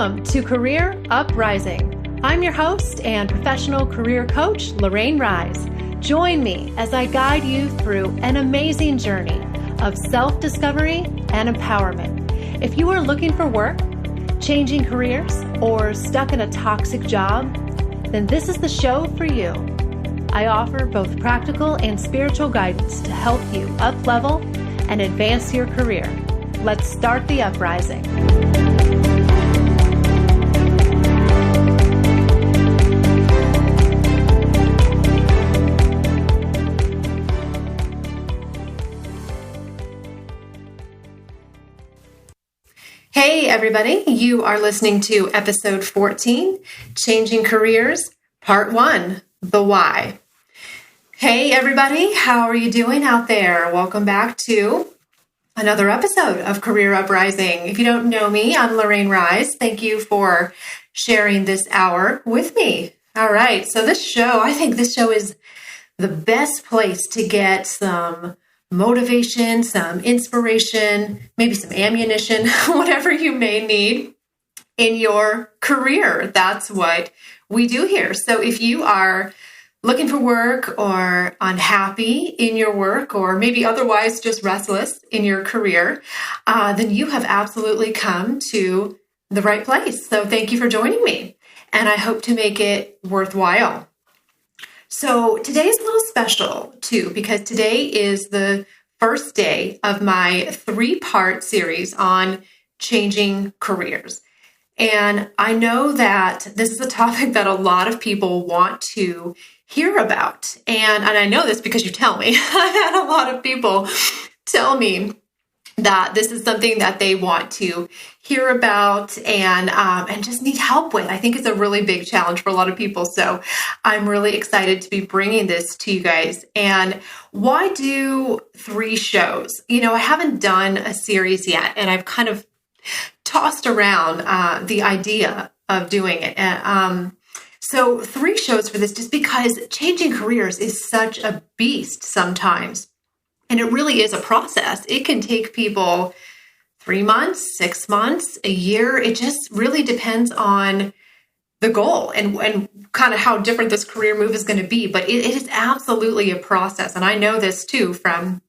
Welcome to Career Uprising. I'm your host and professional career coach, Lorraine Rise. Join me as I guide you through an amazing journey of self-discovery and empowerment. If you are looking for work, changing careers, or stuck in a toxic job, then this is the show for you. I offer both practical and spiritual guidance to help you up-level and advance your career. Let's start the uprising. Hey everybody, you are listening to episode 14, Changing Careers, Part 1, The Why. Hey everybody, how are you doing out there? Welcome back to another episode of Career Uprising. If you don't know me, I'm Lorraine Rise. Thank you for sharing this hour with me. All right, so I think this show is the best place to get some motivation, some inspiration, maybe some ammunition, whatever you may need in your career. That's what we do here. So if you are looking for work or unhappy in your work or maybe otherwise just restless in your career, then you have absolutely come to the right place. So thank you for joining me, and I hope to make it worthwhile. So today is a little special too, because today is the first day of my 3-part series on changing careers. And I know that this is a topic that a lot of people want to hear about. And I know this because you tell me. I've had a lot of people tell me that this is something that they want to hear about and just need help with. I think it's a really big challenge for a lot of people. So I'm really excited to be bringing this to you guys. And why do 3 shows? You know, I haven't done a series yet, and I've kind of tossed around the idea of doing it. So 3 shows for this, just because changing careers is such a beast sometimes. And it really is a process. It can take people 3 months, 6 months, a year. It just really depends on the goal and kind of how different this career move is going to be. But it is absolutely a process. And I know this too from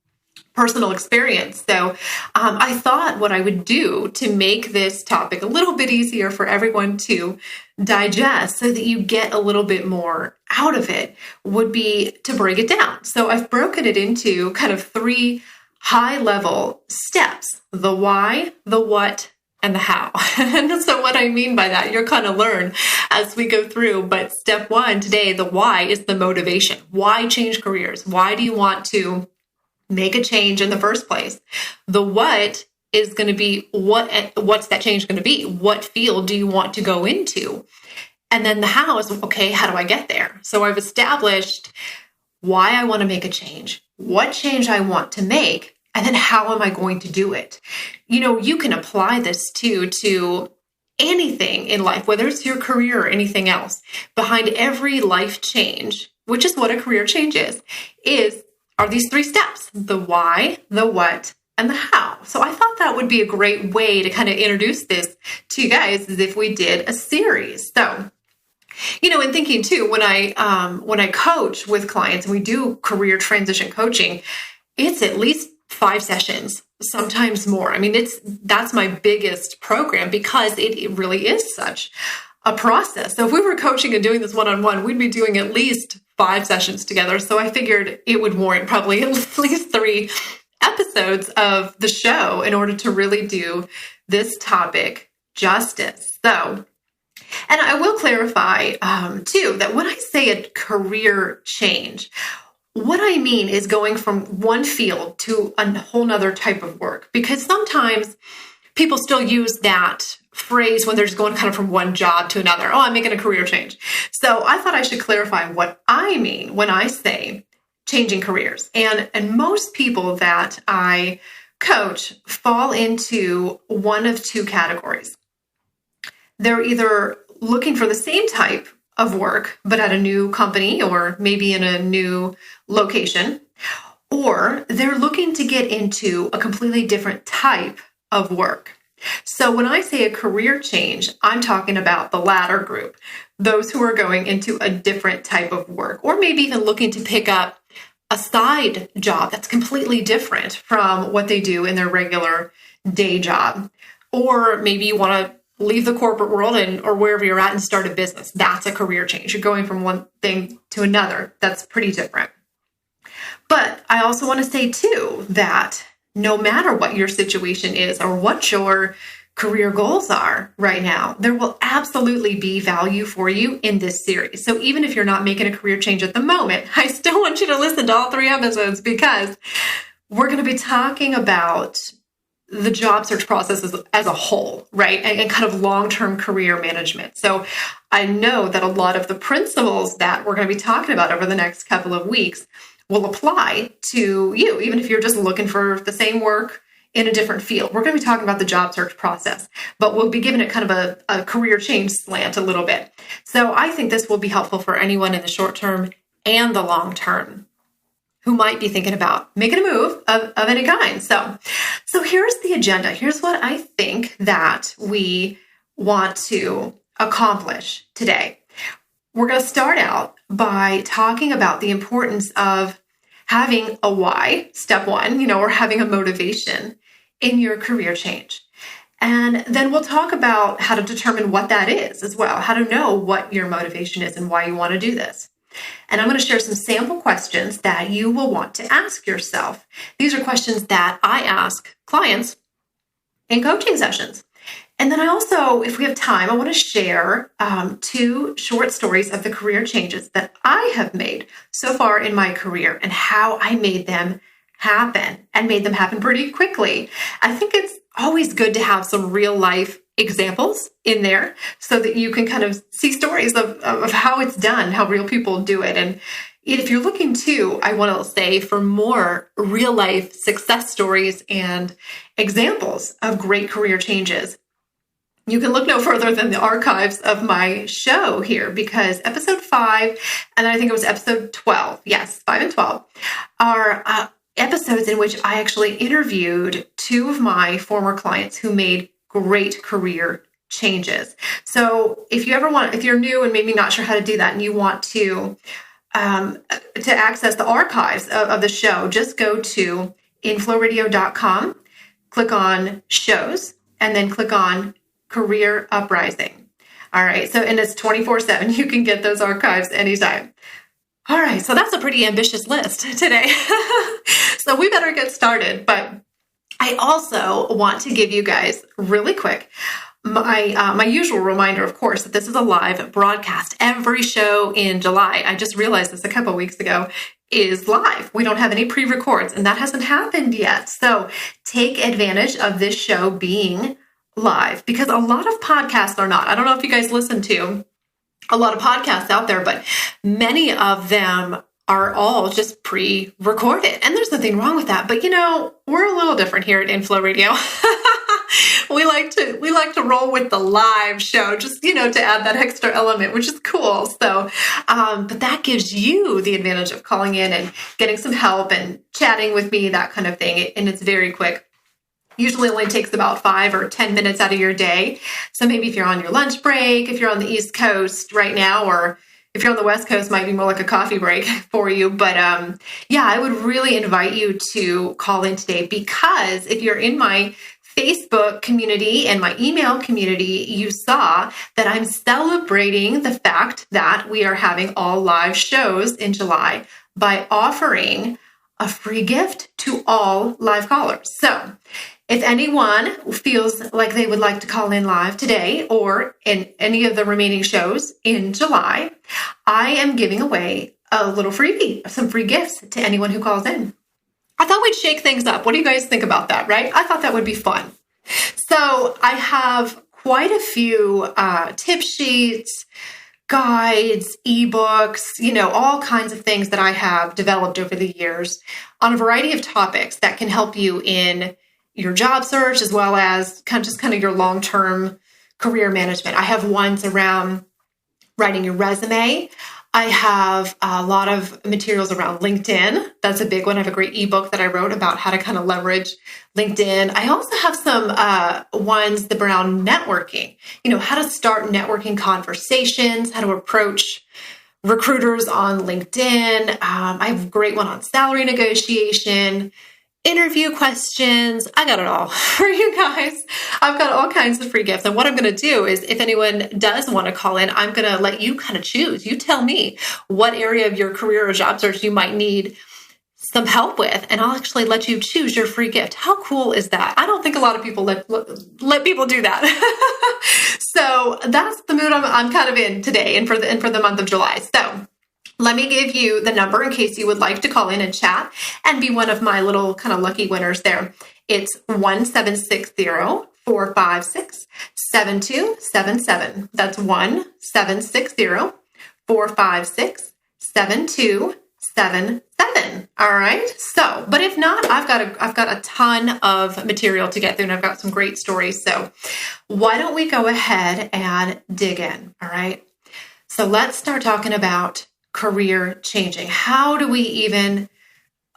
personal experience. So I thought what I would do to make this topic a little bit easier for everyone to digest so that you get a little bit more out of it would be to break it down. So I've broken it into kind of 3 high-level steps: the why, the what, and the how. And so what I mean by that, you'll kind of learn as we go through. But step 1 today, the why, is the motivation. Why change careers? Why do you want to make a change in the first place? The what is going to be what's that change going to be? What field do you want to go into? And then the how is, okay, how do I get there? So I've established why I want to make a change, what change I want to make, and then how am I going to do it? You know, you can apply this to anything in life, whether it's your career or anything else. Behind every life change, which is what a career change are these 3 steps: the why, the what, and the how. So I thought that would be a great way to kind of introduce this to you guys, as if we did a series. So, you know, in thinking too, when I coach with clients and we do career transition coaching, it's at least 5 sessions, sometimes more. I mean, that's my biggest program because it really is such a process. So if we were coaching and doing this one-on-one, we'd be doing at least 5 sessions together. So I figured it would warrant probably at least 3 episodes of the show in order to really do this topic justice. So, and I will clarify too, that when I say a career change, what I mean is going from one field to a whole nother type of work, because sometimes people still use that phrase when they're just going kind of from one job to another. Oh, I'm making a career change. So I thought I should clarify what I mean when I say changing careers. And most people that I coach fall into one of 2 categories. They're either looking for the same type of work, but at a new company or maybe in a new location, or they're looking to get into a completely different type of work. So when I say a career change, I'm talking about the latter group, those who are going into a different type of work, or maybe even looking to pick up a side job that's completely different from what they do in their regular day job. Or maybe you want to leave the corporate world or wherever you're at and start a business. That's a career change. You're going from one thing to another. That's pretty different. But I also want to say too that no matter what your situation is or what your career goals are right now, there will absolutely be value for you in this series. So even if you're not making a career change at the moment, I still want you to listen to all 3 episodes, because we're going to be talking about the job search process as a whole, right? And kind of long-term career management. So I know that a lot of the principles that we're going to be talking about over the next couple of weeks will apply to you, even if you're just looking for the same work in a different field. We're going to be talking about the job search process, but we'll be giving it kind of a career change slant a little bit. So I think this will be helpful for anyone in the short term and the long term who might be thinking about making a move of any kind. So here's the agenda. Here's what I think that we want to accomplish today. We're going to start out by talking about the importance of having a why, step 1, or having a motivation in your career change. And then we'll talk about how to determine what that is as well, how to know what your motivation is and why you want to do this. And I'm going to share some sample questions that you will want to ask yourself. These are questions that I ask clients in coaching sessions. And then I also, if we have time, I want to share 2 short stories of the career changes that I have made so far in my career and how I made them happen, and made them happen pretty quickly. I think it's always good to have some real life examples in there so that you can kind of see stories of how it's done, how real people do it. And if you're looking too, I want to say, for more real life success stories and examples of great career changes, you can look no further than the archives of my show here, because episode 5, and I think it was episode 12, yes, 5 and 12, are episodes in which I actually interviewed 2 of my former clients who made great career changes. So if you're new and maybe not sure how to do that, and you want to access the archives of the show, just go to inflowradio.com, click on shows, and then click on Career Uprising. All right. So, and it's 24/7. You can get those archives anytime. All right. So that's a pretty ambitious list today. So we better get started. But I also want to give you guys really quick my usual reminder, of course, that this is a live broadcast. Every show in July, I just realized this a couple of weeks ago, is live. We don't have any pre-records, and that hasn't happened yet. So take advantage of this show being live, because a lot of podcasts are not. I don't know if you guys listen to a lot of podcasts out there, but many of them are all just pre-recorded, and there's nothing wrong with that. But we're a little different here at Inflow Radio. we like to roll with the live show, just to add that extra element, which is cool. So, but that gives you the advantage of calling in and getting some help and chatting with me, that kind of thing, and it's very quick. Usually only takes about 5 or 10 minutes out of your day. So maybe if you're on your lunch break, if you're on the East Coast right now, or if you're on the West Coast, might be more like a coffee break for you. But I would really invite you to call in today, because if you're in my Facebook community and my email community, you saw that I'm celebrating the fact that we are having all live shows in July by offering a free gift to all live callers. So if anyone feels like they would like to call in live today or in any of the remaining shows in July, I am giving away a little freebie, some free gifts to anyone who calls in. I thought we'd shake things up. What do you guys think about that, right? I thought that would be fun. So I have quite a few tip sheets, guides, ebooks, all kinds of things that I have developed over the years on a variety of topics that can help you in your job search, as well as kind of your long-term career management. I have ones around writing your resume. I have a lot of materials around LinkedIn. That's a big one. I have a great ebook that I wrote about how to kind of leverage LinkedIn. I also have some ones around networking, how to start networking conversations, how to approach recruiters on LinkedIn. I have a great one on salary negotiation, interview questions. I got it all for you guys. I've got all kinds of free gifts. And what I'm going to do is if anyone does want to call in, I'm going to let you kind of choose. You tell me what area of your career or job search you might need some help with, and I'll actually let you choose your free gift. How cool is that? I don't think a lot of people let people do that. So that's the mood I'm kind of in today and for the month of July. So let me give you the number in case you would like to call in and chat and be one of my little kind of lucky winners there. It's 1-760-456-7277. That's 1-760-456-7277. All right. So, but if not, I've got a ton of material to get through, and I've got some great stories. So why don't we go ahead and dig in? All right. So let's start talking about career changing. How do we even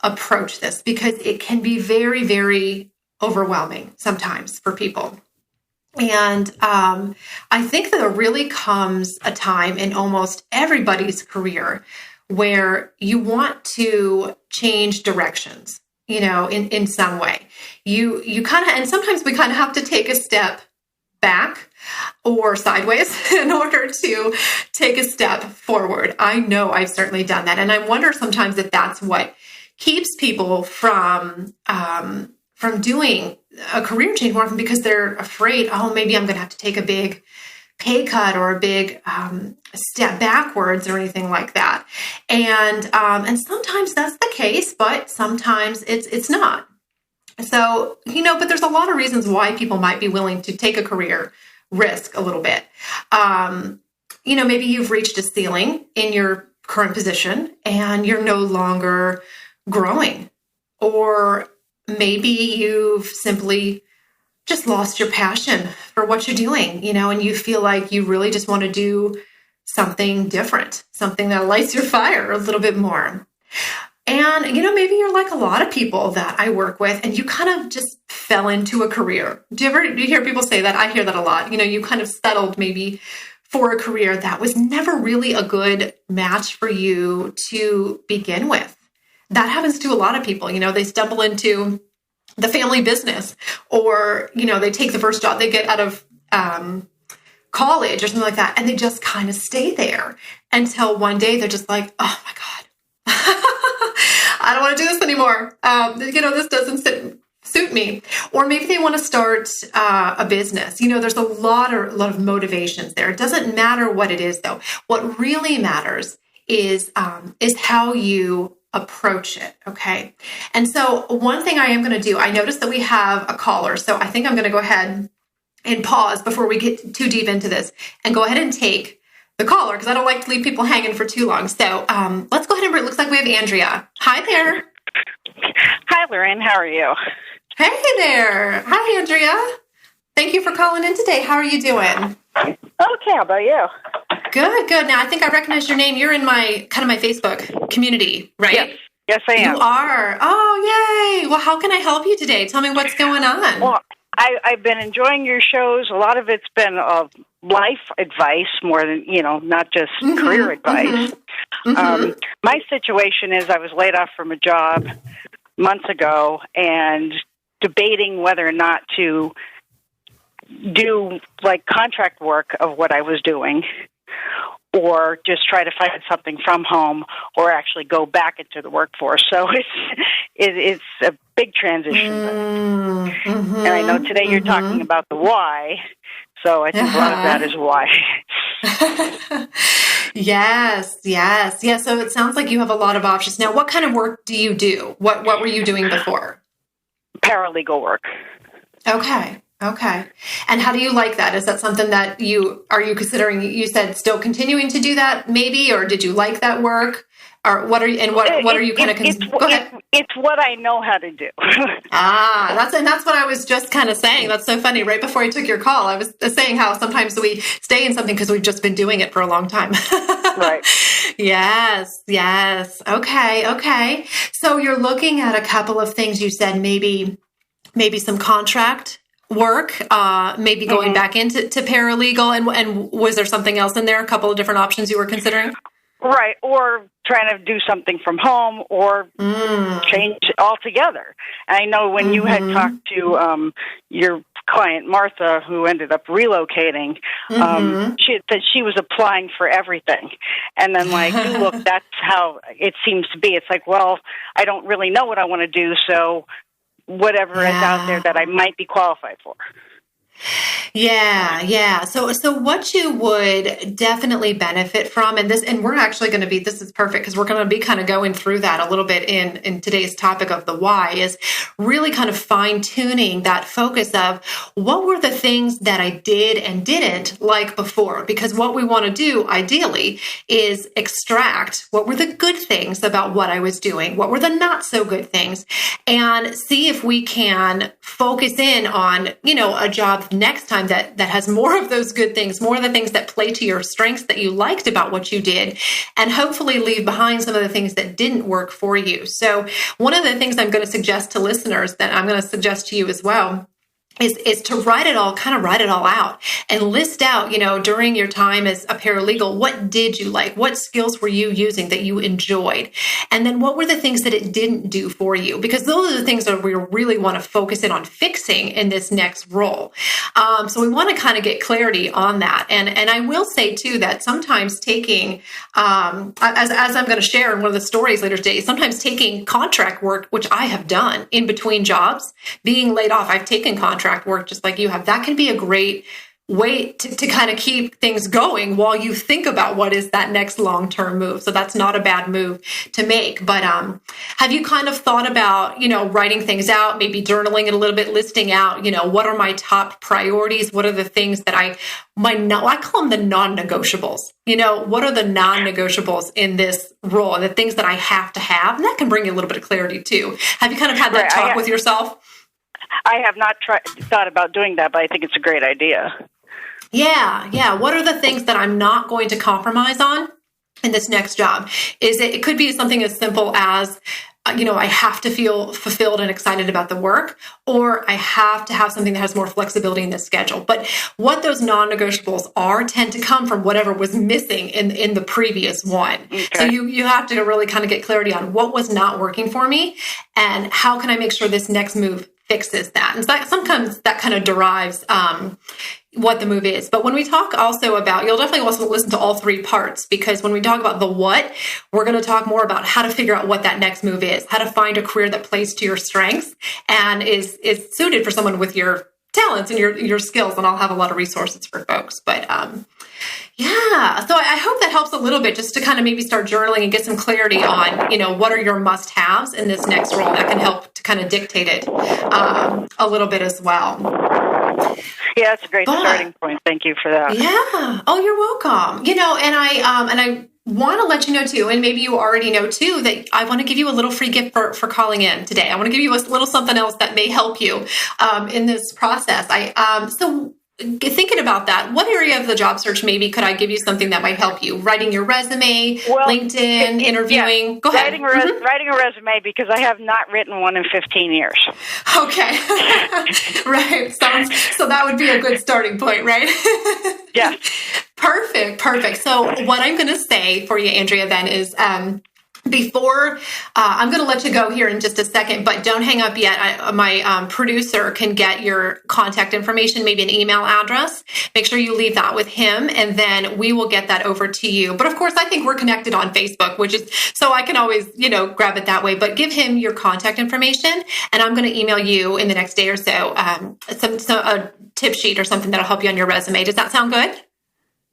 approach this? Because it can be very, very overwhelming sometimes for people. And I think that there really comes a time in almost everybody's career where you want to change directions, in some way. You kind of, and sometimes we kind of have to take a step back or sideways in order to take a step forward. I know I've certainly done that. And I wonder sometimes if that's what keeps people from doing a career change more often, because they're afraid, oh, maybe I'm going to have to take a big pay cut or a big step backwards or anything like that. And sometimes that's the case, but sometimes it's not. So, but there's a lot of reasons why people might be willing to take a career risk a little bit. Maybe you've reached a ceiling in your current position and you're no longer growing, or maybe you've simply just lost your passion for what you're doing, and you feel like you really just want to do something different, something that lights your fire a little bit more. And, maybe you're like a lot of people that I work with, and you kind of just fell into a career. Do you hear people say that? I hear that a lot. You kind of settled maybe for a career that was never really a good match for you to begin with. That happens to a lot of people. They stumble into the family business, or, they take the first job they get out of college or something like that, and they just kind of stay there until one day they're just like, oh my God, I don't want to do this anymore. This doesn't suit me. Or maybe they want to start a business. There's a lot of motivations there. It doesn't matter what it is, though. What really matters is how you approach it. Okay. And so one thing I am going to do, I noticed that we have a caller. So I think I'm going to go ahead and pause before we get too deep into this and go ahead and take the caller, because I don't like to leave people hanging for too long. So let's go ahead and, it looks like we have Andrea. Hi there. Hi, Lorraine. How are you? Hey there. Hi, Andrea. Thank you for calling in today. How are you doing? Okay. How about you? Good. Now, I think I recognize your name. You're in my Facebook community, right? Yes, I am. You are. Oh, yay. Well, how can I help you today? Tell me what's going on. Well, I've been enjoying your shows. A lot of it's been life advice more than, not just career advice. My situation is I was laid off from a job months ago and debating whether or not to do contract work of what I was doing, or just try to find something from home, or actually go back into the workforce. So it's a big transition. And I know today you're talking about the why, so I think a lot of that is why. Yes. So it sounds like you have a lot of options. Now, what kind of work do you do? What were you doing before? Paralegal work. Okay. And how do you like that? Is that something that are you considering, you said still continuing to do that maybe, or did you like that work? Or what are you, and what are you kind of, go ahead. It's what I know how to do. That's what I was just kind of saying. That's so funny. Right before I took your call, I was saying how sometimes we stay in something because we've just been doing it for a long time. Right. Yes. Okay. So you're looking at a couple of things. You said maybe some contract work, maybe going back into paralegal, and was there something else in there? A couple of different options you were considering? Right, or trying to do something from home, or change altogether. And I know when you had talked to your client, Martha, who ended up relocating, she had said she was applying for everything. And then, like, look, that's how it seems to be. It's like, well, I don't really know what I want to do, so whatever is out there that I might be qualified for. Yeah. So what you would definitely benefit from, and we're actually going to be, this is perfect because we're going to be kind of going through that a little bit in today's topic of the why, is really kind of fine tuning that focus of what were the things that I did and didn't like before, because what we want to do ideally is extract what were the good things about what I was doing, what were the not so good things, and see if we can focus in on, a job next time that has more of those good things, more of the things that play to your strengths that you liked about what you did, and hopefully leave behind some of the things that didn't work for you. So one of the things I'm going to suggest to listeners, that I'm going to suggest to you as well, is to write it all out and list out, during your time as a paralegal, what did you like? What skills were you using that you enjoyed? And then what were the things that it didn't do for you? Because those are the things that we really want to focus in on fixing in this next role. So we want to kind of get clarity on that. And I will say too, that sometimes taking, as I'm going to share in one of the stories later today, sometimes taking contract work, which I have done in between jobs, being laid off, I've taken contract work just like you have. That can be a great way to kind of keep things going while you think about what is that next long-term move. So that's not a bad move to make. But have you kind of thought about, writing things out, maybe journaling it a little bit, listing out, what are my top priorities? What are the things that I call them the non-negotiables. What are the non-negotiables in this role, and the things that I have to have? And that can bring you a little bit of clarity too. Have you kind of had that talk with yourself? I have not thought about doing that, but I think it's a great idea. Yeah. What are the things that I'm not going to compromise on in this next job? It could be something as simple as, I have to feel fulfilled and excited about the work, or I have to have something that has more flexibility in the schedule. But what those non-negotiables are tend to come from whatever was missing in the previous one. Okay. So you have to really kind of get clarity on what was not working for me, and how can I make sure this next move fixes that. And so sometimes that kind of derives what the move is. But when we talk also about, you'll definitely also listen to all three parts, because when we talk about the what, we're going to talk more about how to figure out what that next move is, how to find a career that plays to your strengths and is suited for someone with your talents and your skills. And I'll have a lot of resources for folks. But yeah, so I hope that helps a little bit, just to kind of maybe start journaling and get some clarity on, what are your must-haves in this next role. That can help to kind of dictate it a little bit as well. Yeah, that's a great starting point. Thank you for that. Yeah. Oh, you're welcome. And I want to let you know too, and maybe you already know too, that I want to give you a little free gift for calling in today. I want to give you a little something else that may help you in this process. So thinking about that, what area of the job search maybe could I give you something that might help you? Writing your resume, LinkedIn, interviewing? Yeah, go ahead. Writing a resume, because I have not written one in 15 years. Okay. Right. So that would be a good starting point, right? Yeah. Perfect. So what I'm going to say for you, Andrea, then is before I'm going to let you go here in just a second, but don't hang up yet. My producer can get your contact information, maybe an email address. Make sure you leave that with him, and then we will get that over to you. But of course, I think we're connected on Facebook, which is, so I can always, grab it that way. But give him your contact information, and I'm going to email you in the next day or so a tip sheet or something that'll help you on your resume. Does that sound good?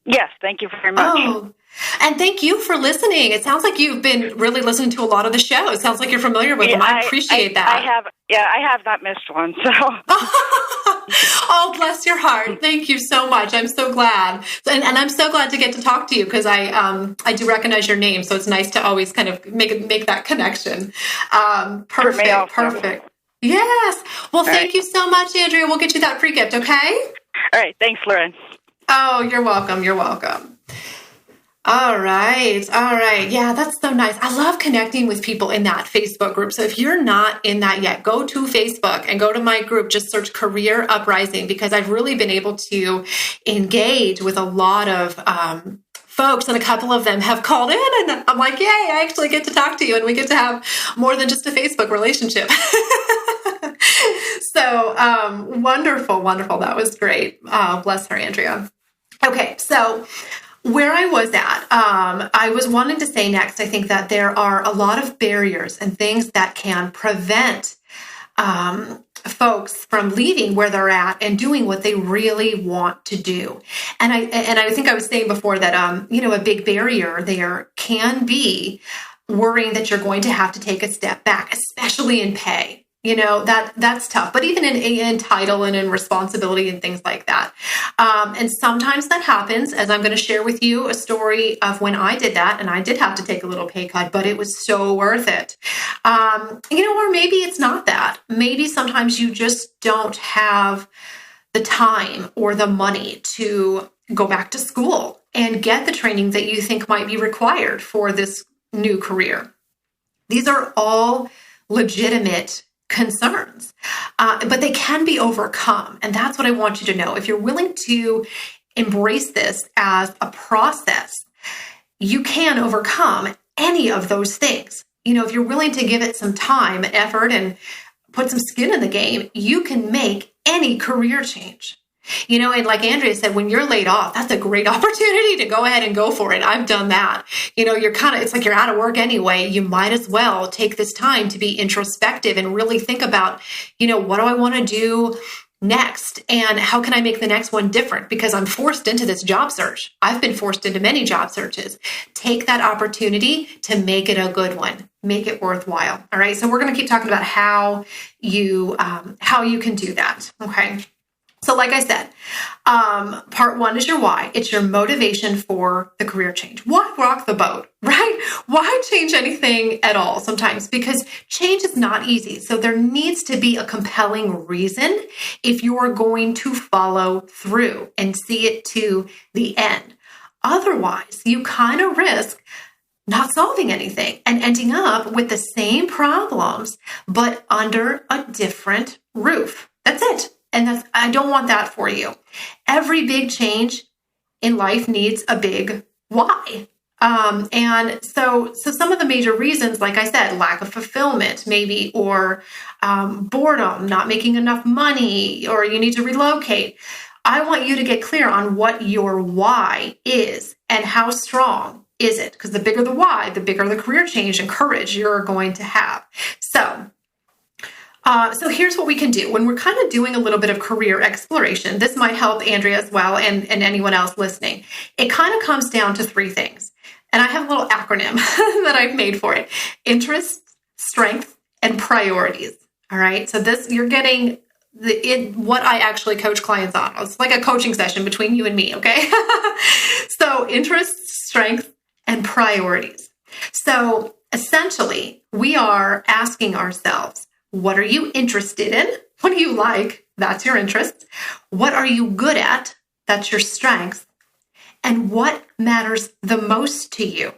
Yes, thank you very much. Oh, And thank you for listening. It sounds like you've been really listening to a lot of the show. It sounds like you're familiar with them. I appreciate that. I have not missed one. So. Oh, bless your heart. Thank you so much. I'm so glad. And I'm so glad to get to talk to you because I do recognize your name. So it's nice to always kind of make that connection. Perfect. Yes. Well, thank you so much, Andrea. We'll get you that free gift. Okay. All right. Thanks, Lorraine. Oh, you're welcome. You're welcome. All right. Yeah, that's so nice. I love connecting with people in that Facebook group. So if you're not in that yet, go to Facebook and go to my group. Just search Career Uprising because I've really been able to engage with a lot of folks, and a couple of them have called in, and I'm like, yay, I actually get to talk to you, and we get to have more than just a Facebook relationship. So wonderful. That was great. Bless her, Andrea. Okay, so where I was at, I was wanting to say next, I think that there are a lot of barriers and things that can prevent folks from leaving where they're at and doing what they really want to do. And I think I was saying before that, a big barrier there can be worrying that you're going to have to take a step back, especially in pay. That's tough, but even in title and in responsibility and things like that. And sometimes that happens, as I'm going to share with you a story of when I did that, and I did have to take a little pay cut, but it was so worth it. Or maybe it's not that. Maybe sometimes you just don't have the time or the money to go back to school and get the training that you think might be required for this new career. These are all legitimate concerns, but they can be overcome. And that's what I want you to know. If you're willing to embrace this as a process, you can overcome any of those things. If you're willing to give it some time and effort and put some skin in the game, you can make any career change. And like Andrea said, when you're laid off, that's a great opportunity to go ahead and go for it. I've done that. It's like you're out of work anyway. You might as well take this time to be introspective and really think about, what do I want to do next? And how can I make the next one different? Because I'm forced into this job search. I've been forced into many job searches. Take that opportunity to make it a good one. Make it worthwhile. All right. So we're going to keep talking about how you can do that. Okay. So like I said, part one is your why. It's your motivation for the career change. Why rock the boat, right? Why change anything at all sometimes? Because change is not easy. So there needs to be a compelling reason if you're going to follow through and see it to the end. Otherwise, you kind of risk not solving anything and ending up with the same problems, but under a different roof. That's it. And I don't want that for you. Every big change in life needs a big why. And so some of the major reasons, like I said, lack of fulfillment, maybe, or boredom, not making enough money, or you need to relocate. I want you to get clear on what your why is and how strong is it? Because the bigger the why, the bigger the career change and courage you're going to have. So here's what we can do. When we're kind of doing a little bit of career exploration, this might help Andrea as well and anyone else listening. It kind of comes down to three things. And I have a little acronym that I've made for it. Interest, strength, and priorities. All right. So you're getting what I actually coach clients on. It's like a coaching session between you and me. Okay. So interest, strength, and priorities. So essentially, we are asking ourselves, what are you interested in? What do you like? That's your interest. What are you good at? That's your strengths. And what matters the most to you?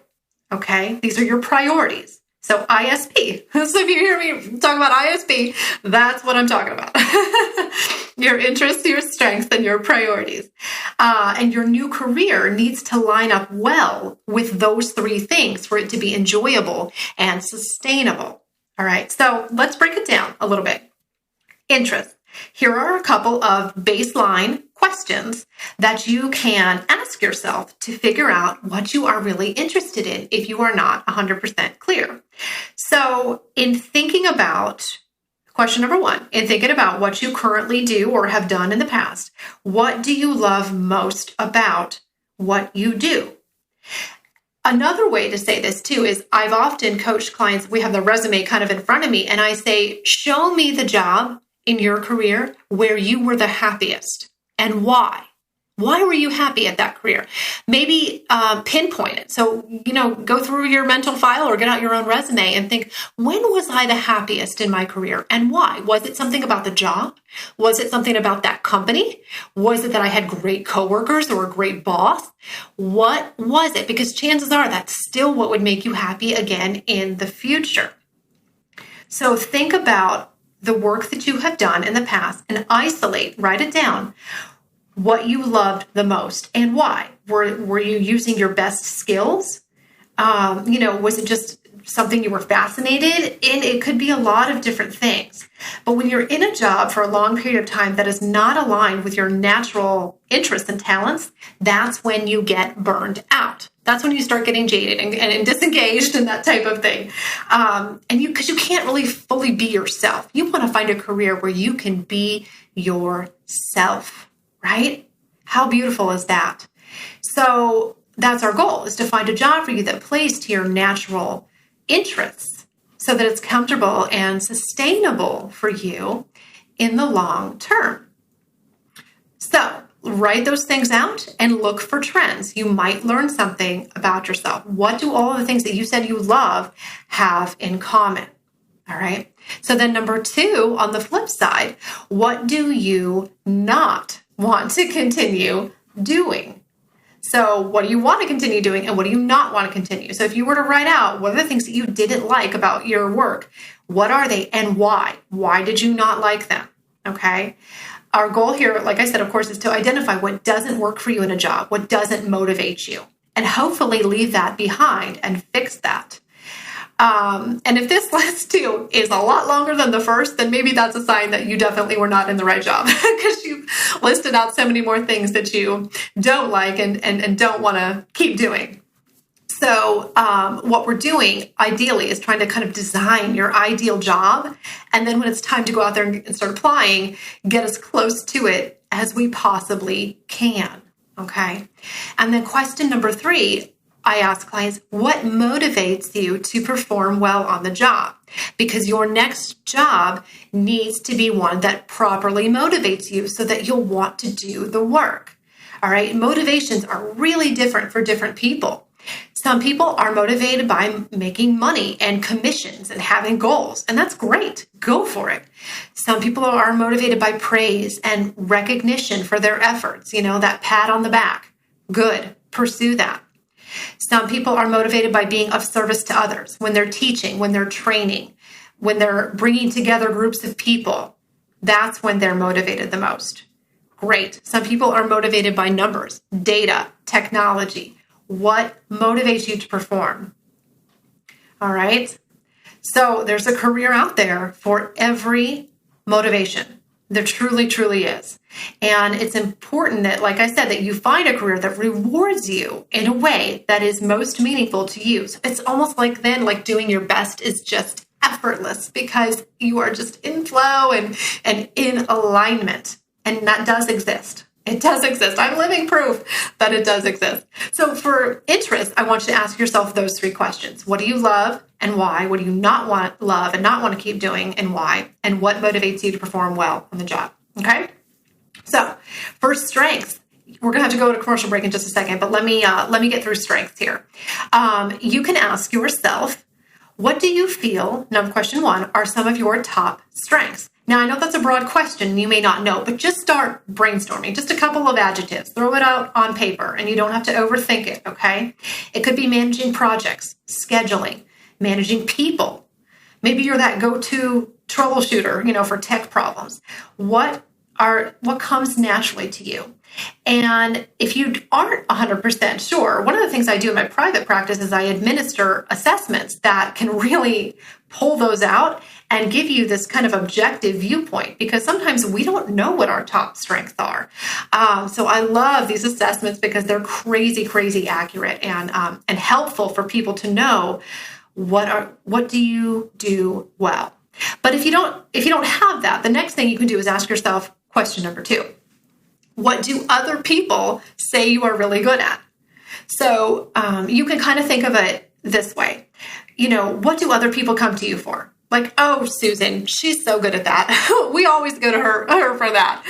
Okay, these are your priorities. So ISP. So if you hear me talk about ISP, that's what I'm talking about. Your interests, your strengths, and your priorities. And your new career needs to line up well with those three things for it to be enjoyable and sustainable. All right, so let's break it down a little bit. Interest. Here are a couple of baseline questions that you can ask yourself to figure out what you are really interested in if you are not 100% clear. So in thinking about question number one, in thinking about what you currently do or have done in the past, what do you love most about what you do? Another way to say this too is I've often coached clients, we have the resume kind of in front of me, and I say, show me the job in your career where you were the happiest and why. Why were you happy at that career? Maybe pinpoint it. So, go through your mental file or get out your own resume and think, when was I the happiest in my career and why? Was it something about the job? Was it something about that company? Was it that I had great coworkers or a great boss? What was it? Because chances are that's still what would make you happy again in the future. So think about the work that you have done in the past and write it down. What you loved the most and why. Were you using your best skills? Was it just something you were fascinated in? It could be a lot of different things. But when you're in a job for a long period of time that is not aligned with your natural interests and talents, that's when you get burned out. That's when you start getting jaded and disengaged and that type of thing. Because you can't really fully be yourself. You want to find a career where you can be yourself. Right? How beautiful is that? So that's our goal, is to find a job for you that plays to your natural interests so that it's comfortable and sustainable for you in the long term. So write those things out and look for trends. You might learn something about yourself. What do all of the things that you said you love have in common? All right. So then number 2, on the flip side, what do you not want to continue doing? So what do you want to continue doing and what do you not want to continue? So if you were to write out what are the things that you didn't like about your work, what are they and why? Why did you not like them? Okay. Our goal here, like I said, of course, is to identify what doesn't work for you in a job, what doesn't motivate you, and hopefully leave that behind and fix that. And if this list too is a lot longer than the first, then maybe that's a sign that you definitely were not in the right job because you listed out so many more things that you don't like and don't want to keep doing. So what we're doing ideally is trying to kind of design your ideal job. And then when it's time to go out there and start applying, get as close to it as we possibly can. Okay. And then question number 3, I ask clients, what motivates you to perform well on the job? Because your next job needs to be one that properly motivates you so that you'll want to do the work. All right. Motivations are really different for different people. Some people are motivated by making money and commissions and having goals, and that's great. Go for it. Some people are motivated by praise and recognition for their efforts, that pat on the back. Good. Pursue that. Some people are motivated by being of service to others when they're teaching, when they're training, when they're bringing together groups of people. That's when they're motivated the most. Great. Some people are motivated by numbers, data, technology. What motivates you to perform? All right. So there's a career out there for every motivation. There truly, truly is. And it's important that, like I said, that you find a career that rewards you in a way that is most meaningful to you. So it's almost like then, like doing your best is just effortless because you are just in flow and in alignment. And that does exist. It does exist. I'm living proof that it does exist. So for interest, I want you to ask yourself those 3 questions. What do you love and why? What do you not love and not want to keep doing and why? And what motivates you to perform well on the job? Okay. So for strengths, we're going to have to go to a commercial break in just a second, but let me get through strengths here. You can ask yourself, what do you feel, question 1, are some of your top strengths? Now, I know that's a broad question. You may not know, but just start brainstorming. Just a couple of adjectives. Throw it out on paper, and you don't have to overthink it, okay? It could be managing projects, scheduling, managing people. Maybe you're that go-to troubleshooter, for tech problems. What comes naturally to you? And if you aren't 100% sure, one of the things I do in my private practice is I administer assessments that can really pull those out and give you this kind of objective viewpoint, because sometimes we don't know what our top strengths are. So I love these assessments because they're crazy, crazy accurate and helpful for people to know what do you do well. But if you don't have that, the next thing you can do is ask yourself question number 2. What do other people say you are really good at? So you can kind of think of it this way. What do other people come to you for? Like, oh, Susan, she's so good at that. We always go to her for that.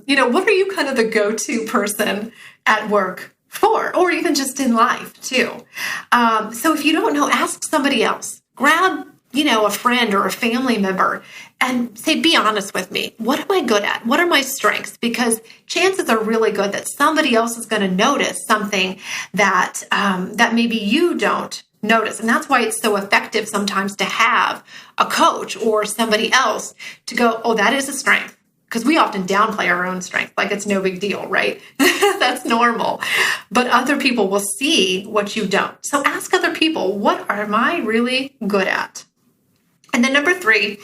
What are you kind of the go-to person at work for, or even just in life too? So if you don't know, ask somebody else. Grab, a friend or a family member and say, be honest with me. What am I good at? What are my strengths? Because chances are really good that somebody else is going to notice something that maybe you don't notice. And that's why it's so effective sometimes to have a coach or somebody else to go, oh, that is a strength. Because we often downplay our own strength, like it's no big deal, right? That's normal. But other people will see what you don't. So ask other people, what am I really good at? And then number 3,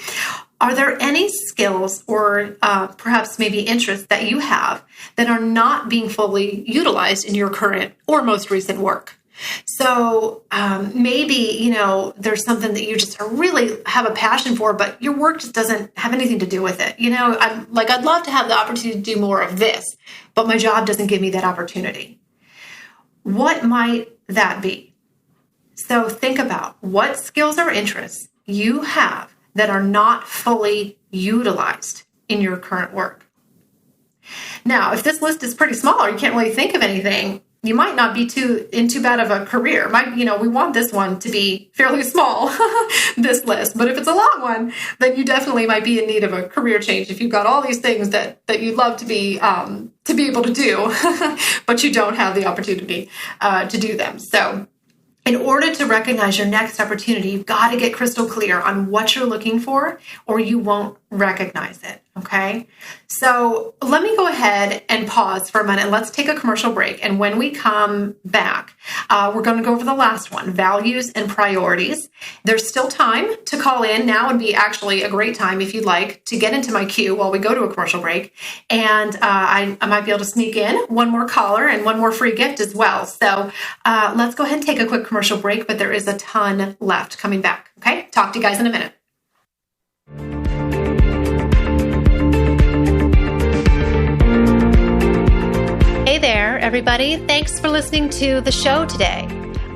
are there any skills or perhaps maybe interests that you have that are not being fully utilized in your current or most recent work? So maybe, there's something that you just really have a passion for, but your work just doesn't have anything to do with it. I'd love to have the opportunity to do more of this, but my job doesn't give me that opportunity. What might that be? So think about what skills or interests you have that are not fully utilized in your current work. Now, if this list is pretty small or you can't really think of anything, you might not be in too bad of a career. We want this one to be fairly small, this list. But if it's a long one, then you definitely might be in need of a career change if you've got all these things that you'd love to be able to do, but you don't have the opportunity to do them. So in order to recognize your next opportunity, you've got to get crystal clear on what you're looking for, or you won't recognize it, okay? So let me go ahead and pause for a minute. Let's take a commercial break. And when we come back, we're going to go over the last one, values and priorities. There's still time to call in. Now would be actually a great time, if you'd like, to get into my queue while we go to a commercial break. And I might be able to sneak in one more caller and one more free gift as well. So let's go ahead and take a quick commercial break, but there is a ton left coming back. Okay, talk to you guys in a minute. Hey there, everybody. Thanks for listening to the show today.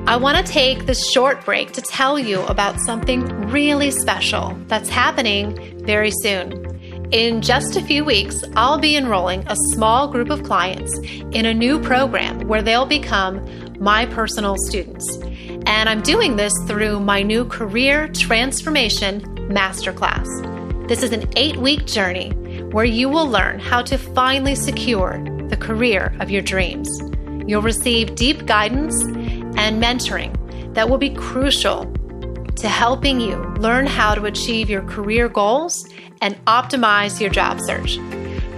I want to take this short break to tell you about something really special that's happening very soon. In just a few weeks, I'll be enrolling a small group of clients in a new program where they'll become my personal students. And I'm doing this through my new Career Transformation Masterclass. This is an 8-week journey where you will learn how to finally secure the career of your dreams. You'll receive deep guidance and mentoring that will be crucial to helping you learn how to achieve your career goals and optimize your job search.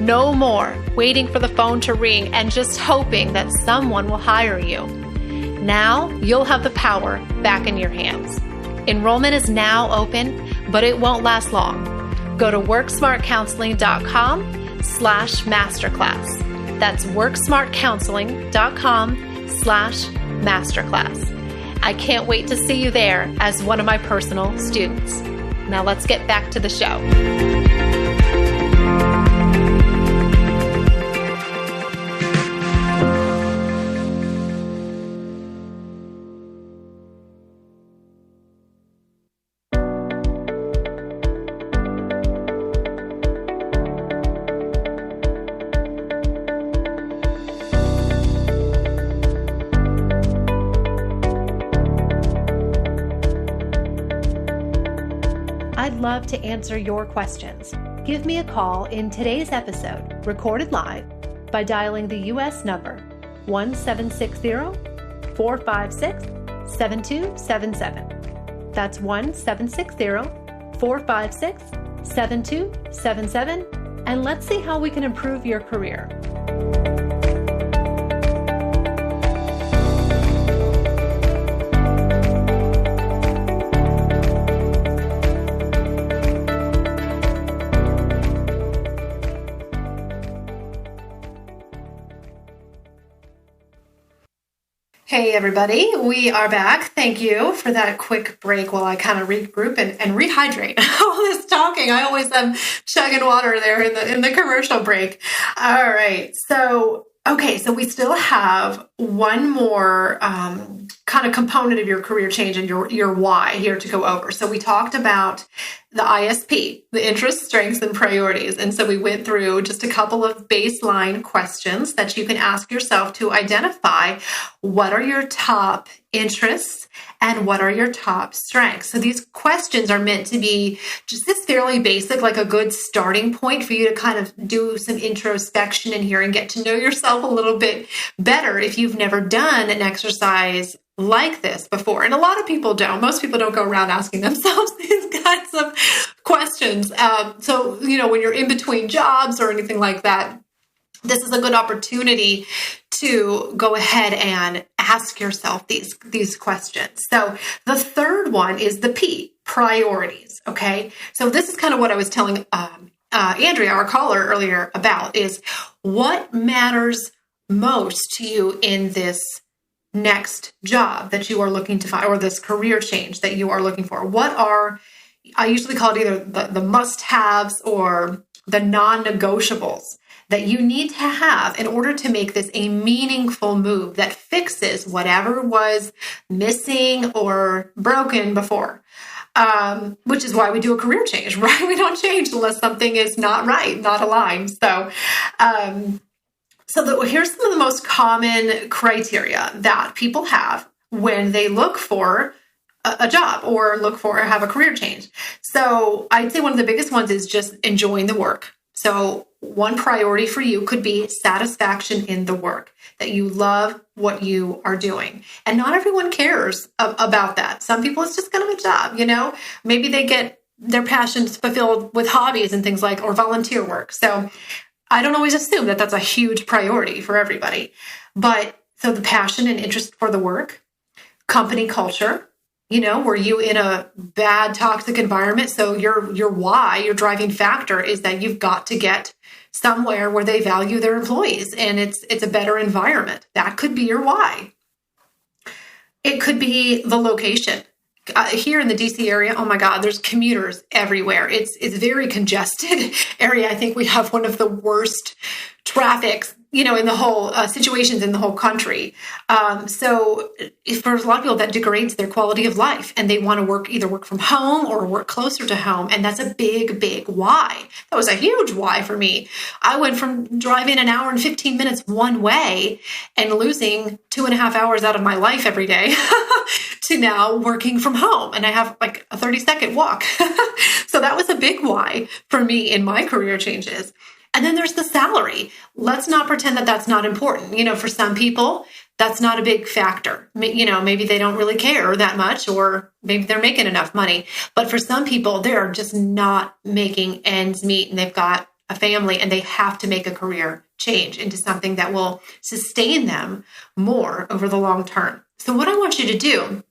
No more waiting for the phone to ring and just hoping that someone will hire you. Now you'll have the power back in your hands. Enrollment is now open, but it won't last long. Go to worksmartcounseling.com/masterclass. That's worksmartcounseling.com/masterclass. I can't wait to see you there as one of my personal students. Now let's get back to the show. I'd love to answer your questions. Give me a call in today's episode, recorded live, by dialing the U.S. number 1-760-456-7277. That's 1-760-456-7277, and let's see how we can improve your career. Hey everybody, we are back. Thank you for that quick break while I kind of regroup and rehydrate. All this talking, I always am chugging water there in the commercial break. All right, so Okay, so we still have one more kind of component of your career change and your why here to go over. So we talked about the ISP, the interests, strengths, and priorities. And so we went through just a couple of baseline questions that you can ask yourself to identify what are your top interests and what are your top strengths. So these questions are meant to be just this fairly basic, like a good starting point for you to kind of do some introspection in here and get to know yourself a little bit better if you've never done an exercise like this before. And a lot of people don't. Most people don't go around asking themselves these kinds of questions. So, when you're in between jobs or anything like that, this is a good opportunity to go ahead and ask yourself these questions. So the third one is the P, priorities. Okay. So this is kind of what I was telling Andrea, our caller earlier, about is what matters most to you in this next job that you are looking to find, or this career change that you are looking for. What are, I usually call it either the must-haves or the non-negotiables that you need to have in order to make this a meaningful move that fixes whatever was missing or broken before. Which is why we do a career change, right? We don't change unless something is not right, not aligned. So, here's some of the most common criteria that people have when they look for a job or have a career change. So I'd say one of the biggest ones is just enjoying the work. So one priority for you could be satisfaction in the work, that you love what you are doing. And not everyone cares about that. Some people, it's just kind of a job, maybe they get their passions fulfilled with hobbies and things or volunteer work. So I don't always assume that that's a huge priority for everybody. But so the passion and interest for the work, company culture, were you in a bad, toxic environment? So your why, your driving factor is that you've got to get somewhere where they value their employees and it's a better environment. That could be your why. It could be the location. Here in the DC area, oh my God, there's commuters everywhere. It's a very congested area. I think we have one of the worst traffics, in the whole situations in the whole country. So for a lot of people, that degrades their quality of life, and they want to either work from home or work closer to home. And that's a big, big why. That was a huge why for me. I went from driving an hour and 15 minutes one way and losing 2.5 hours out of my life every day to now working from home. And I have like a 30-second walk. So that was a big why for me in my career changes. And then there's the salary. Let's not pretend that that's not important. For some people, that's not a big factor. Maybe they don't really care that much, or maybe they're making enough money. But for some people, they're just not making ends meet, and they've got a family, and they have to make a career change into something that will sustain them more over the long term. So what I want you to do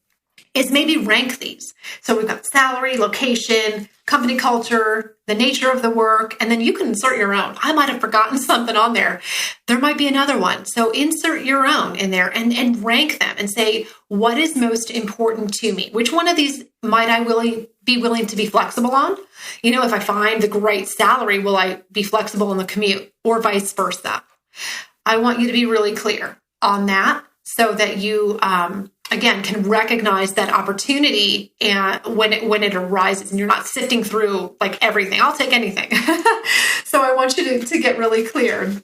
is maybe rank these. So we've got salary, location, company culture, the nature of the work, and then you can insert your own. I might have forgotten something on there. There might be another one. So insert your own in there and rank them and say, what is most important to me? Which one of these might I be willing to be flexible on? If I find the great salary, will I be flexible in the commute, or vice versa? I want you to be really clear on that so that you, again, can recognize that opportunity and when it arises, and you're not sifting through like everything. I'll take anything. So I want you to get really clear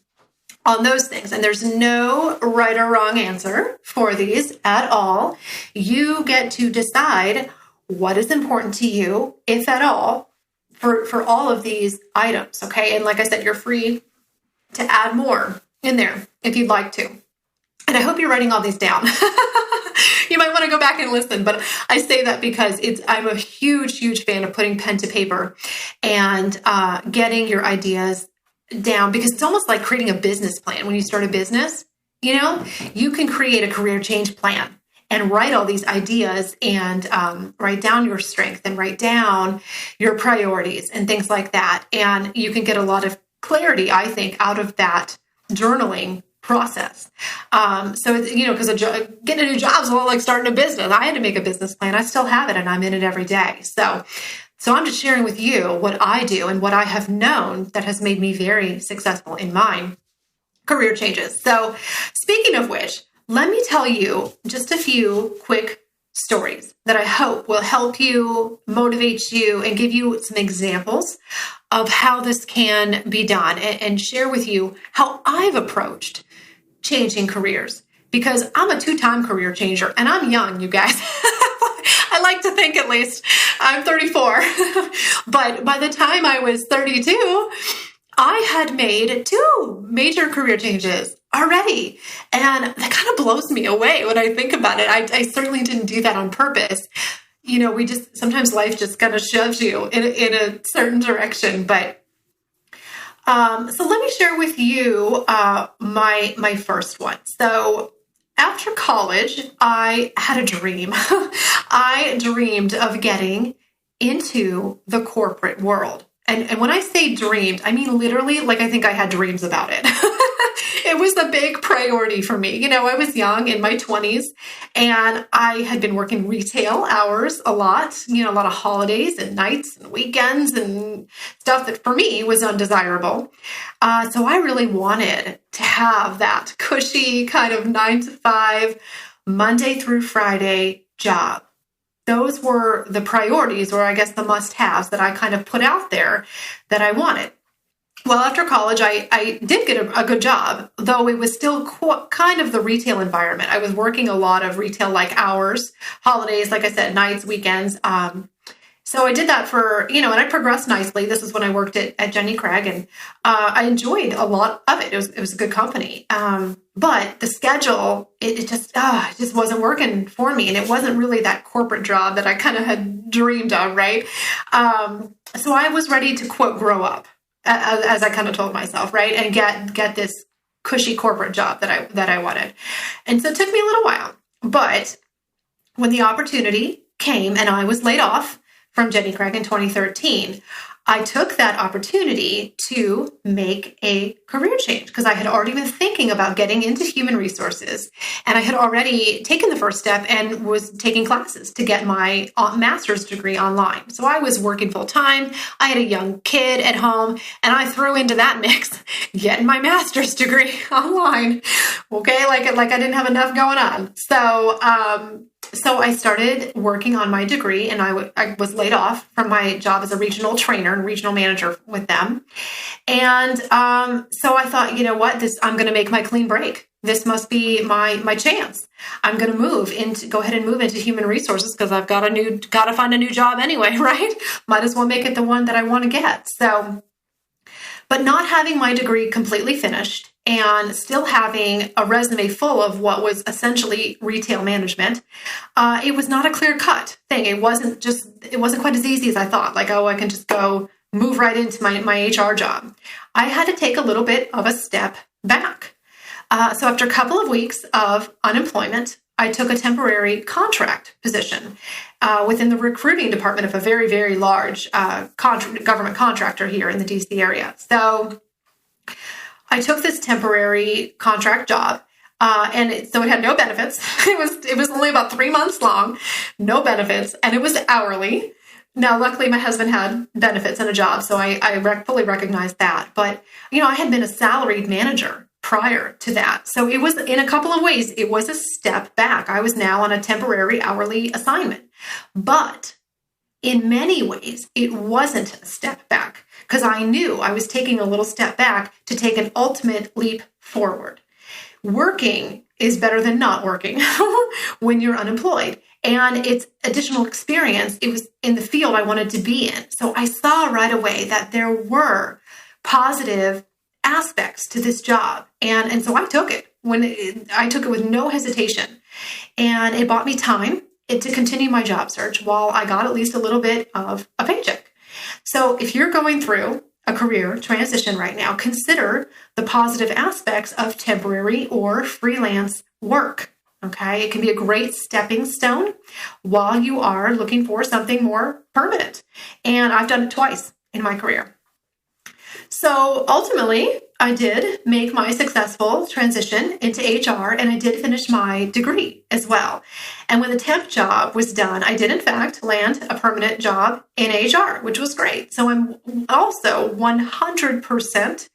on those things. And there's no right or wrong answer for these at all. You get to decide what is important to you, if at all, for all of these items. Okay. And like I said, you're free to add more in there if you'd like to. And I hope you're writing all these down. You might want to go back and listen, but I say that because I'm a huge, huge fan of putting pen to paper and getting your ideas down, because it's almost like creating a business plan. When you start a business, you can create a career change plan and write all these ideas and write down your strength and write down your priorities and things like that. And you can get a lot of clarity, I think, out of that journaling process. So, because getting a new job is a lot like starting a business. I had to make a business plan. I still have it, and I'm in it every day. So I'm just sharing with you what I do and what I have known that has made me very successful in mine. career changes. So speaking of which, let me tell you just a few quick stories that I hope will help you, motivate you, and give you some examples of how this can be done, and share with you how I've approached changing careers, because I'm a 2-time career changer and I'm young, you guys. I like to think, at least. I'm 34. But by the time I was 32, I had made 2 major career changes already. And that kind of blows me away when I think about it. I certainly didn't do that on purpose. Sometimes life just kind of shoves you in a certain direction. But so let me share with you my first one. So after college, I had a dream. I dreamed of getting into the corporate world. And when I say dreamed, I mean literally, like, I think I had dreams about it. It was a big priority for me. I was young, in my 20s, and I had been working retail hours a lot, a lot of holidays and nights and weekends and stuff that for me was undesirable. So I really wanted to have that cushy kind of 9-to-5, Monday through Friday job. Those were the priorities, or I guess the must-haves that I kind of put out there that I wanted. Well, after college, I did get a good job, though it was still kind of the retail environment. I was working a lot of retail-like hours, holidays, like I said, nights, weekends. So I did that for, and I progressed nicely. This is when I worked at Jenny Craig, and I enjoyed a lot of it. It was a good company. But the schedule, it just wasn't working for me. And it wasn't really that corporate job that I kind of had dreamed of, right? So I was ready to, quote, grow up, as I kind of told myself, right? And get this cushy corporate job that I wanted. And so it took me a little while. But when the opportunity came and I was laid off from Jenny Craig in 2013, I took that opportunity to make a career change, because I had already been thinking about getting into human resources, and I had already taken the first step and was taking classes to get my master's degree online. So I was working full time. I had a young kid at home, and I threw into that mix getting my master's degree online. Okay, like I didn't have enough going on. So I started working on my degree, and I was laid off from my job as a regional trainer and regional manager with them. And so I thought, you know what, I'm going to make my clean break. This must be my chance. I'm going to go ahead and move into human resources, because I've got to find a new job anyway, right? Might as well make it the one that I want to get. So, but not having my degree completely finished, and still having a resume full of what was essentially retail management, it was not a clear-cut thing. It wasn't quite as easy as I thought. Like, I can just go move right into my HR job. I had to take a little bit of a step back. So after a couple of weeks of unemployment, I took a temporary contract position within the recruiting department of a very, very large government contractor here in the DC area. So I took this temporary contract job, and so it had no benefits. It was only about 3 months long, no benefits, and it was hourly. Now, luckily, my husband had benefits and a job, so I fully recognized that. But, I had been a salaried manager prior to that. So it was, in a couple of ways, it was a step back. I was now on a temporary hourly assignment. But in many ways, it wasn't a step back, because I knew I was taking a little step back to take an ultimate leap forward. Working is better than not working when you're unemployed. And it's additional experience. It was in the field I wanted to be in. So I saw right away that there were positive aspects to this job. And so I took it. I took it with no hesitation. And it bought me time to continue my job search while I got at least a little bit of a paycheck. So if you're going through a career transition right now, consider the positive aspects of temporary or freelance work. Okay, it can be a great stepping stone while you are looking for something more permanent. And I've done it twice in my career. So ultimately, I did make my successful transition into HR, and I did finish my degree as well. And when the temp job was done, I did in fact land a permanent job in HR, which was great. So I'm also 100%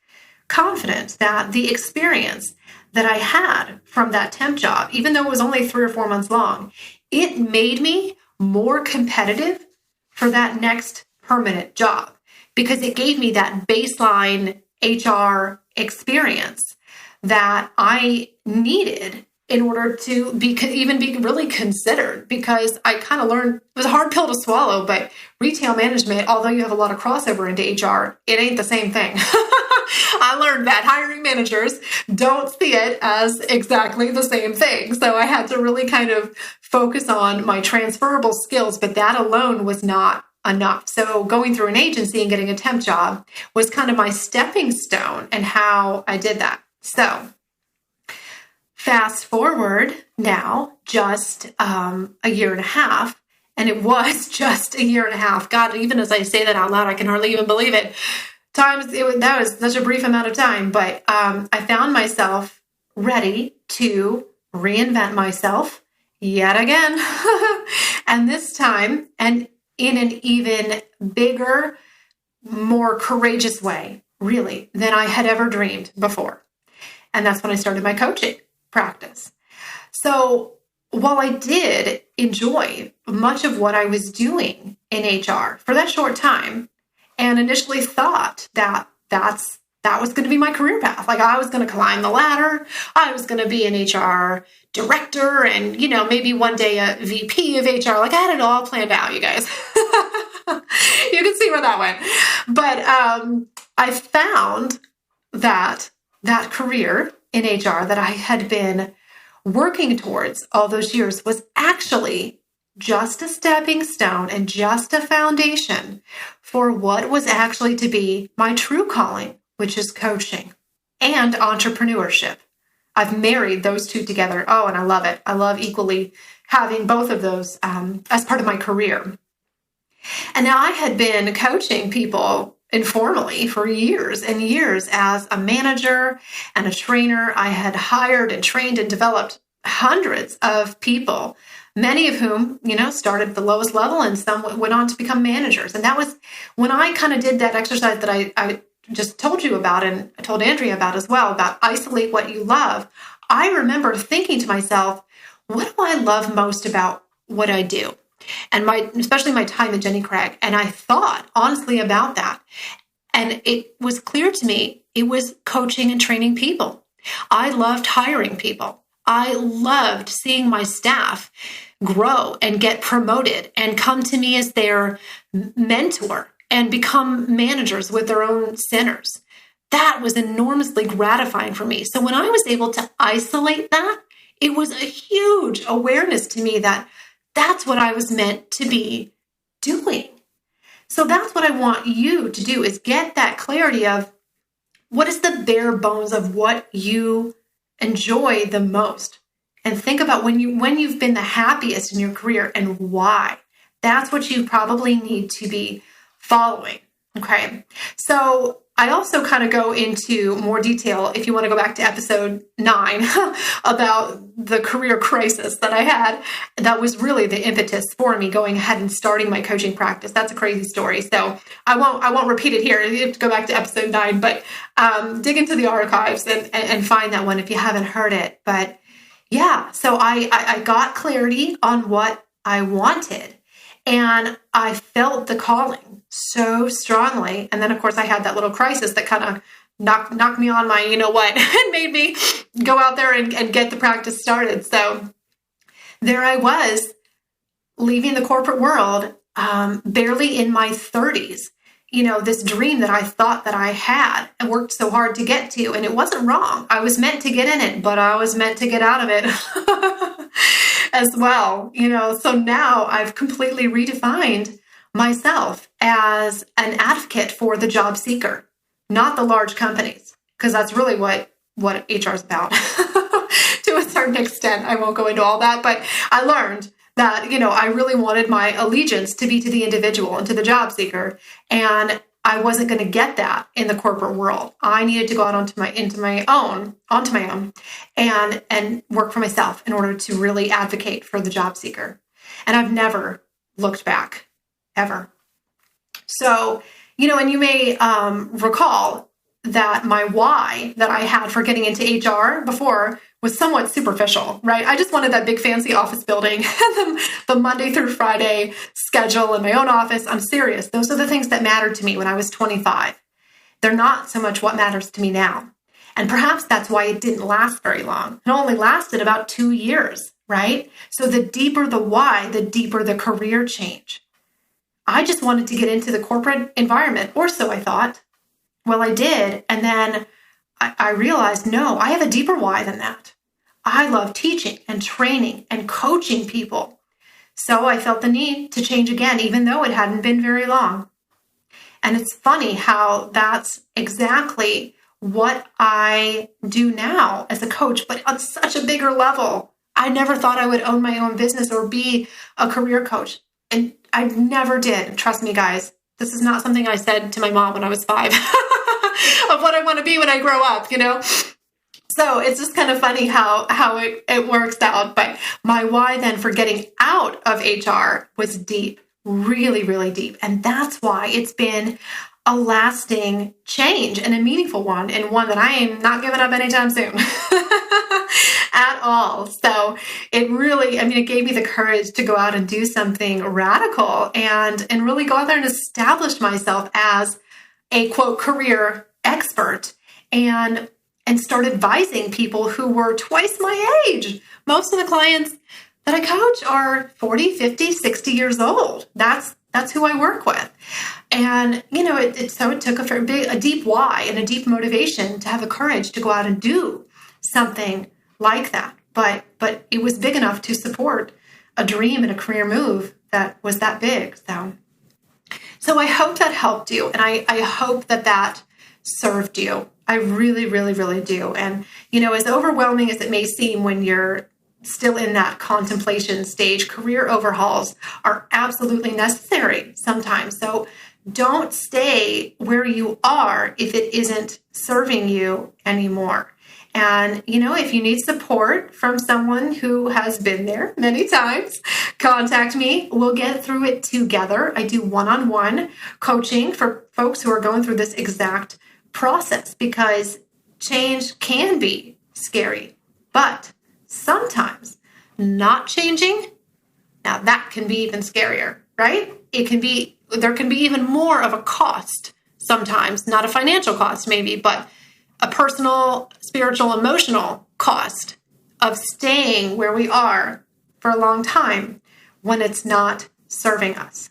confident that the experience that I had from that temp job, even though it was only 3 or 4 months long, it made me more competitive for that next permanent job because it gave me that baseline HR experience that I needed in order to even be really considered, because I kind of learned, it was a hard pill to swallow, but retail management, although you have a lot of crossover into HR, it ain't the same thing. I learned that hiring managers don't see it as exactly the same thing. So I had to really kind of focus on my transferable skills, but that alone was not enough. So going through an agency and getting a temp job was kind of my stepping stone and how I did that. So fast forward now, just a year and a half, and it was just a year and a half. God, even as I say that out loud, I can hardly even believe it. That was such a brief amount of time, but I found myself ready to reinvent myself yet again. And this time, and in an even bigger, more courageous way, really, than I had ever dreamed before. And that's when I started my coaching practice. So while I did enjoy much of what I was doing in HR for that short time, and initially thought that was going to be my career path. Like I was going to climb the ladder. I was going to be an HR director and, maybe one day a VP of HR. Like I had it all planned out, you guys. You can see where that went. But I found that career in HR that I had been working towards all those years was actually just a stepping stone and just a foundation for what was actually to be my true calling, which is coaching and entrepreneurship. I've married those two together. Oh, and I love it. I love equally having both of those as part of my career. And now I had been coaching people informally for years and years as a manager and a trainer. I had hired and trained and developed hundreds of people, many of whom, started at the lowest level and some went on to become managers. And that was when I kind of did that exercise that I just told you about and I told Andrea about as well, about isolate what you love. I remember thinking to myself, what do I love most about what I do? And especially my time at Jenny Craig. And I thought honestly about that. And it was clear to me, it was coaching and training people. I loved hiring people. I loved seeing my staff grow and get promoted and come to me as their mentor and become managers with their own centers. That was enormously gratifying for me. So when I was able to isolate that, it was a huge awareness to me that that's what I was meant to be doing. So that's what I want you to do, is get that clarity of what is the bare bones of what you enjoy the most. And think about when you've been the happiest in your career and why. That's what you probably need to be following. Okay. So I also kind of go into more detail, if you want to go back to episode 9, about the career crisis that I had. That was really the impetus for me going ahead and starting my coaching practice. That's a crazy story. So I won't repeat it here. You have to go back to episode 9, but dig into the archives and find that one if you haven't heard it. But yeah, so I got clarity on what I wanted. And I felt the calling so strongly. And then, of course, I had that little crisis that kind of knocked me on my, and made me go out there and get the practice started. So there I was, leaving the corporate world, barely in my 30s. This dream that I thought that I had and worked so hard to get to. And it wasn't wrong. I was meant to get in it, but I was meant to get out of it as well. So now I've completely redefined myself as an advocate for the job seeker, not the large companies, because that's really what HR is about to a certain extent. I won't go into all that, but I learned that, I really wanted my allegiance to be to the individual and to the job seeker. And I wasn't going to get that in the corporate world. I needed to go out onto my own and work for myself in order to really advocate for the job seeker. And I've never looked back, ever. So, and you may recall that my why that I had for getting into HR before was somewhat superficial, right? I just wanted that big fancy office building and the Monday through Friday schedule in my own office. I'm serious. Those are the things that mattered to me when I was 25. They're not so much what matters to me now. And perhaps that's why it didn't last very long. It only lasted about 2 years, right? So the deeper the why, the deeper the career change. I just wanted to get into the corporate environment, or so I thought. Well, I did. And then I realized, no, I have a deeper why than that. I love teaching and training and coaching people. So I felt the need to change again, even though it hadn't been very long. And it's funny how that's exactly what I do now as a coach, but on such a bigger level. I never thought I would own my own business or be a career coach. And I never did. Trust me, guys. This is not something I said to my mom when I was 5 of what I want to be when I grow up, you know? So it's just kind of funny how it works out. But my why then for getting out of HR was deep, really, really deep. And that's why it's been a lasting change and a meaningful one, and one that I am not giving up anytime soon at all. So it really, it gave me the courage to go out and do something radical and really go out there and establish myself as a quote career expert and start advising people who were twice my age. Most of the clients that I coach are 40, 50, 60 years old. That's who I work with. And, so it took a deep why and a deep motivation to have the courage to go out and do something like that. But it was big enough to support a dream and a career move that was that big. So I hope that helped you. And I hope that served you. I really, really, really do. And, as overwhelming as it may seem when you're still in that contemplation stage, career overhauls are absolutely necessary sometimes. So don't stay where you are if it isn't serving you anymore. And, if you need support from someone who has been there many times, contact me. We'll get through it together. I do one-on-one coaching for folks who are going through this exact process, because change can be scary, but sometimes not changing, now that can be even scarier, right? There can be even more of a cost sometimes, not a financial cost maybe, but a personal, spiritual, emotional cost of staying where we are for a long time when it's not serving us.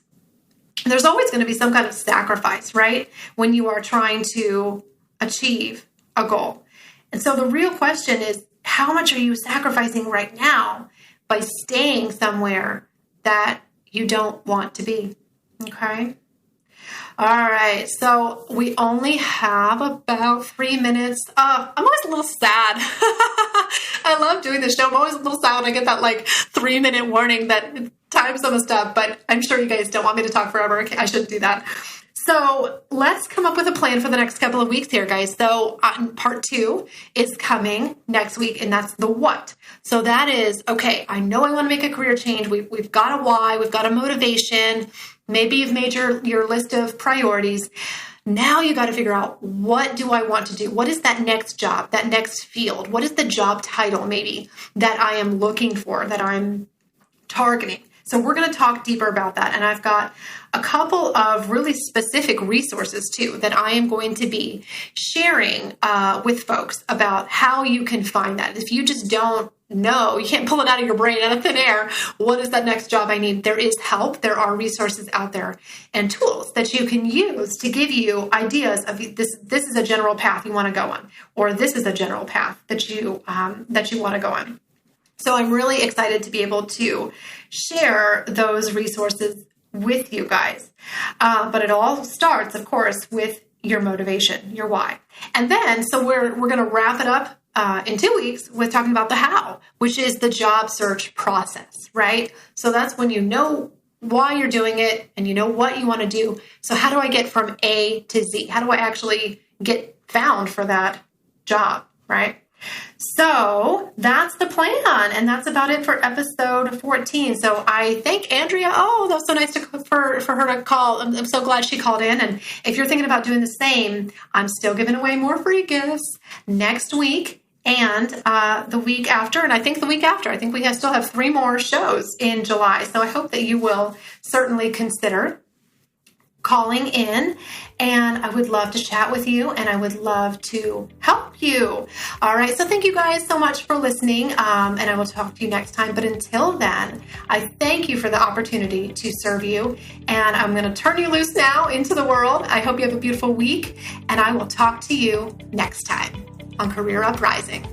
There's always going to be some kind of sacrifice, right? When you are trying to achieve a goal. And so the real question is, how much are you sacrificing right now by staying somewhere that you don't want to be? Okay. All right. So we only have about 3 minutes. I'm always a little sad. I love doing this show. I'm always a little sad when I get that 3-minute warning that time's almost up, but I'm sure you guys don't want me to talk forever. Okay, I shouldn't do that. So let's come up with a plan for the next couple of weeks here, guys. So part 2 is coming next week, and that's the what. So that is, okay, I know I want to make a career change. We've got a why. We've got a motivation. Maybe you've made your list of priorities. Now you got to figure out, what do I want to do? What is that next job, that next field? What is the job title maybe that I am looking for, that I'm targeting? So we're going to talk deeper about that. And I've got a couple of really specific resources too that I am going to be sharing with folks about how you can find that. If you just don't know, you can't pull it out of your brain out of thin air, what is that next job I need? There is help. There are resources out there and tools that you can use to give you ideas of this is a general path you want to go on, or this is a general path that you want to go on. So I'm really excited to be able to share those resources with you guys. But it all starts, of course, with your motivation, your why. And then, so we're going to wrap it up in 2 weeks with talking about the how, which is the job search process, right? So that's when you know why you're doing it and you know what you want to do. So how do I get from A to Z? How do I actually get found for that job, right? So that's the plan, and that's about it for episode 14. So I thank Andrea. Oh, that was so nice for her to call. I'm so glad she called in. And if you're thinking about doing the same, I'm still giving away more free gifts next week and the week after. And I think the week after, I think we still have 3 more shows in July. So I hope that you will certainly consider calling in, and I would love to chat with you, and I would love to help you. All right, so thank you guys so much for listening, and I will talk to you next time. But until then, I thank you for the opportunity to serve you, and I'm going to turn you loose now into the world. I hope you have a beautiful week, and I will talk to you next time on Career Uprising.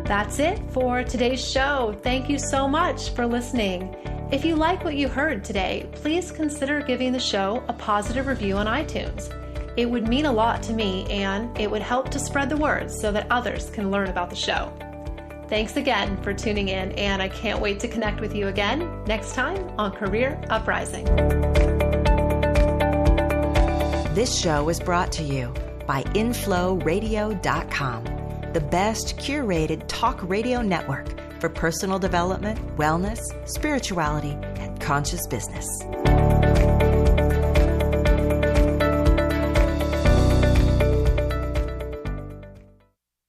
That's it for today's show. Thank you so much for listening. If you like what you heard today, please consider giving the show a positive review on iTunes. It would mean a lot to me, and it would help to spread the word so that others can learn about the show. Thanks again for tuning in, and I can't wait to connect with you again next time on Career Uprising. This show is brought to you by InflowRadio.com, the best curated talk radio network for personal development, wellness, spirituality, and conscious business.